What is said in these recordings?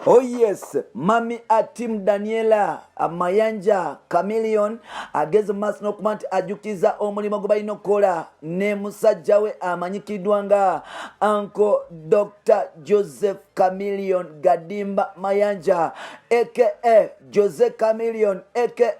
Oh yes, Mami Atim Daniela Mayanja Chameleon ageze maaso n'okuba nti ajjukiza omulimu gwe balina okukola ne musajja we amanyikiddwa nga Uncle Dr. Joseph Chameleon Gadimba Mayanja aka Jose Chameleon aka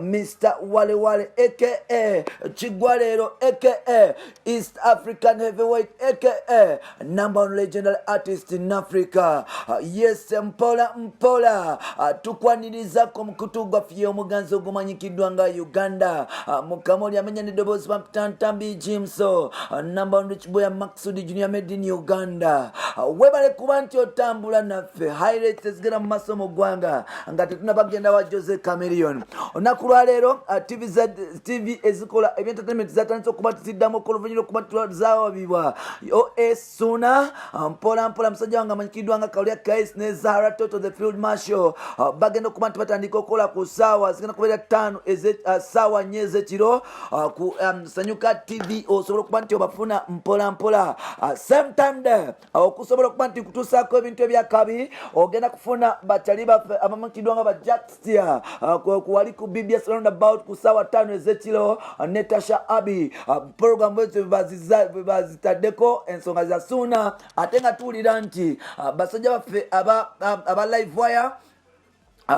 Mr. Wale Wale aka Chigwalero aka East African Heavyweight aka number one legendary artist in Africa. Yes, mpola tukwaniriza mukutu gwaffe omuganzi ogumanyikiddwa nga Uganda mukamoli amenya n'eddoboozi bamutantambi Jimso number one rich boy Maxudi Junior made in Uganda. Webale kuba nti otambula naffe highlights ezigenda mu maaso mu ggwanga nga tetunaba kugenda wa Jose Chameleon. Olunaku lwa leero TV ezikola ebyentertainment zatandise okuba tiziddamu okuluvunyira okuba tulazaawabibwa Suna mpola musajja wange amanyikiddwa nga Kawulya Kais ne Zahra Toto the Field Marshal bagenda okuba nti batandika okukola ku ssaawa zigenda kubeera 5 ssaawa 4 ez'ekiro ku Sanyuka TV osobola okuba nti obafuna mpola same time there okusobola okuba nti kutuusaako ebintu ebyakabi ogenda kufuna bakyali baffe abamanyikiddwa nga ba Jackstia kuwali ku BBS Roundabout ku ssaawa 5 ez'ekiro ne Tasha Abi program ezo bazitaddeko ensonga za Suna ate nga tuwulira nti basajja baffe aba live wire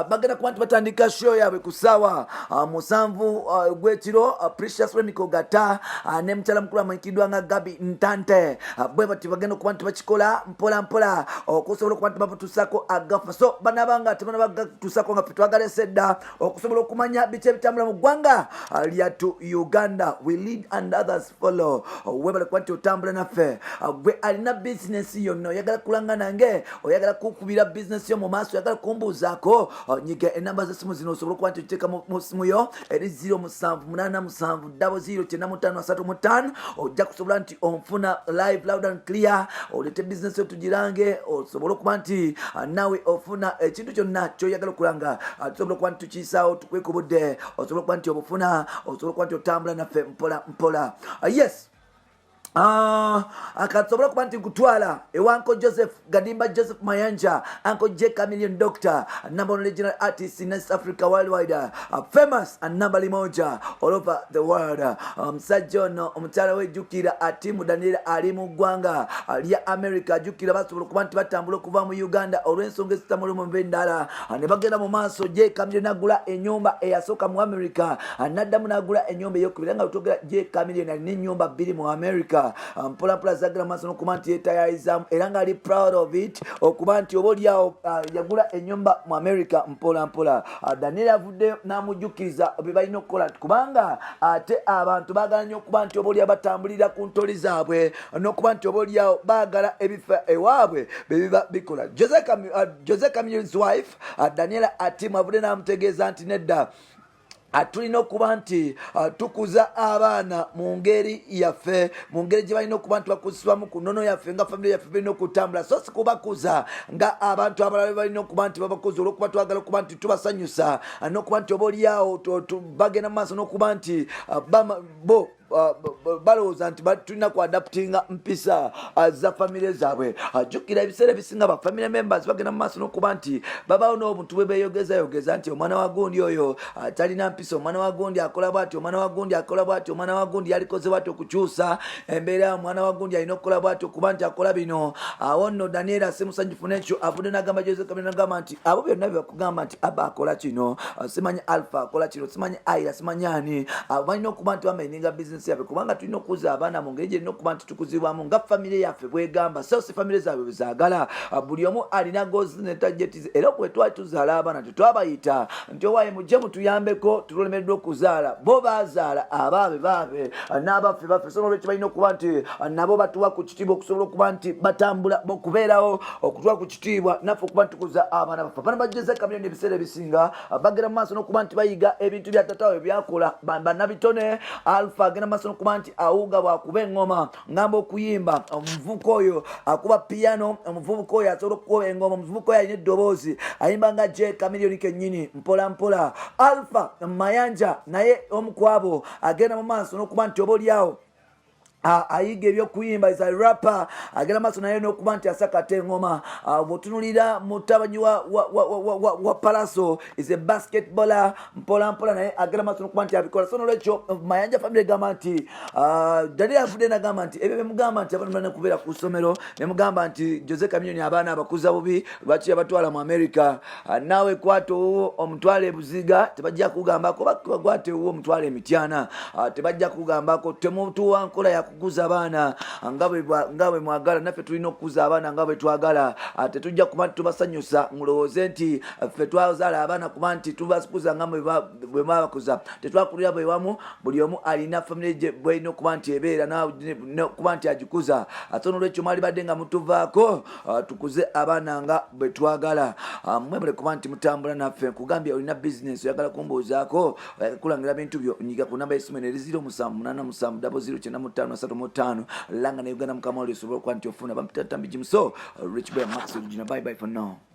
bagenda kuba nti batandika show yaabwe ku ssaawa 7 gw'ekiro Precious Remico Gata ne mukyala mukulu amanyikiddwa nga Gabi Ntante bwe bati bagenda okuba nti bakikola mpola okusobola okuba nti babatuusako agafa so banabanga tebanabagatuusako nga ffe twagalese dda okusobola okumanya biki ebitambula mu ggwanga lyatu Uganda. We lead and others follow. Webale kuba nti otambula naffe gwe alina bizinesi yonna oyagala kulanga nange oyagala kukubira bizinesi yo mu maaso oyagala kumbuuzaako nyiga enamba z'essimu zino osobola okuba nti okiteeka mu ssimu yo eri 0787009535 ojja kusobola nti onfuna live loud and clear olete bizinesi yo tugirange osobola okuba nti nawe ofuna ekintu kyonna kyoyagala okulanga tusobola okuba nti tukiyisaawo tukweka obudde osobola okuba nti obufuna osobola okuba nti otambula naffe mpola yes. Akasobola kuba nti kutwala ewanko Joseph Gadimba Joseph Mayanja Uncle J Chameleon Doctor number one regional artist in East Africa worldwide famous and number limoja all over the world. Musajja ono omukyala wejjukira Atimu Daniel ali mu ggwanga lya America ajjukira basobola kuba nti batambula okuva mu Uganda olw'ensonga ezitamuli mu mbendala ne bagenda mu maaso J Chameleon nagula ennyumba eyasooka mu America naddamu nagula ennyumba ey'okubiri nga tutogera J Chameleon alina ennyumba 2 mu America mpola zagala maaso n'okuba nti yetayayizamu era nga ali proud of it okuba nti oba oliawo yagula ennyumba mu America mpola Daniel avudde n'amujjukiriza bye balina okukola kubanga ate abantu baagala nnyo okuba nti oba oliawo batambulira ku ntoli zaabwe n'okuba nti oba oliawo baagala ebifa ewaabwe bye biba bikola. Jose Chameleon's wife Daniela Atim avudde n'amutegeeza nti nedda tulina okuba nti tukuza abaana mu ngeri yaffe mu ngeri gye balina okuba nti bakuzibwamu ku nnono yaffe nga famire yaffe balina okutambula so si kubakuza nga abantu abalala balina okuba nti babakuza olwokuba twagala okuba nti tubasanyusa n'okuba nti oba oliawo bagenda mu maaso n'okuba nti bo balowooza nti tulina ku adaptinga mpisa za famire zaabwe. Jjukira ebiseera ebisinga ba family members bagenda mu maaso n'okuba nti babaawo n'obuntu bwe beeyogeza nti omwana wa gundi oyo talina mpisa omwana wa gundi akola bw'ati omwana wa gundi akola bw'ati omwana wa gundi yalikoze bw'ati okukyusa embeera omwana wa gundi alina okukola bw'ati okuba nti akola bino. Awo nno Daniel asemusanyufu n'ekyo avudde n'agamba Jose Chameleon n'agamba nti abo byonna bye bakugamba nti aba akola kino simanyi Alpha akola kino simanyi Aira simanyi ani balina okuba nti bamaininga bizinesi yaffe kubanga tulina okuza abaana mu ngeri gyerina okuba nti tukuzibwamu nga famire yaffe bwegamba so si famire zaabwe bwezaagala buli omu alina gozi ne tajetize era bwe twali tuzaala abaana tetwabayita nti owaaye mujje mutuyambeko tulemeddwa okuzaala bo bazaala abaabe n'abaffe baffe so nolwekyo balina okuba nti nabo batuwa ku kitiibwa okusobola okuba nti batambula okubeerawo okutuwa ku kitiibwa naffe okuba nti tukuza abaana baffe abaana ba Jose Chameleon ebiseera ebisinga bagenda mu maaso n'okuba nti bayiga ebintu bya tatawe byakola bannabitone Alpha agenda mu maaso n'okuba nti awuga bwakuba engoma ngamba okuyimba omuvubuka oyo akuba piano omuvubuka oyo asobola okukuba engoma omuvubuka oyo alina eddoboozi ayimba nga J Chameleon kennyini mpola Alpha Mayanja naye omu kwabo agenda mu maaso n'okuba nti oba oliawo ayiga ebyokuyimba is a rapper agera maaso naye n'okuba nti asakata engoma. Bw'otunulira mutabanyi wa Palaso is a basketballer mpola mpola naye agera maaso n'okuba nti abikola. So n'olwekyo Mayanja family egamba nti dali avudde n'agamba nti ebyo bemugamba nti abantu balina kubeera ku ssomero, bemugamba nti Jose Chameleone abaana abakuza bubi lwaki yabatwala mu America. Naawe kwata owuwo omutwala e Buziga tebajja kugambako, bakwate owuwo omutwala Emityana tebajja kugambako. Temutuwa nkola ya kukuza abaana nga bwe mwagala, naffe tulina okukuza abaana nga bwe twagala. Tetujja kuba tubasanyusa mulowooze nti ffe twazaala abaana kuba nti tubasukuza nga bwe mwabakuza. Tetwakulira bwe wamu, buli omu alina famire gye bwalina okuba nti ebeera kuba nti agikuza. Ate n'olwekyo mwali badde nga mutuvaako tukuze abaana nga bwe twagala. Mwebale kuba nti mutambula naffe. Nkugambye olina bizinesi oyagala kumbuuzaako, kulangira bintu byo, nyiga ku namba y'essimu eno 0787809535 langa ne Uganda Mukama oli osobola okuba nti ofuna bamutatambi Jimso Rich Boy Max Regina. Bye bye for now.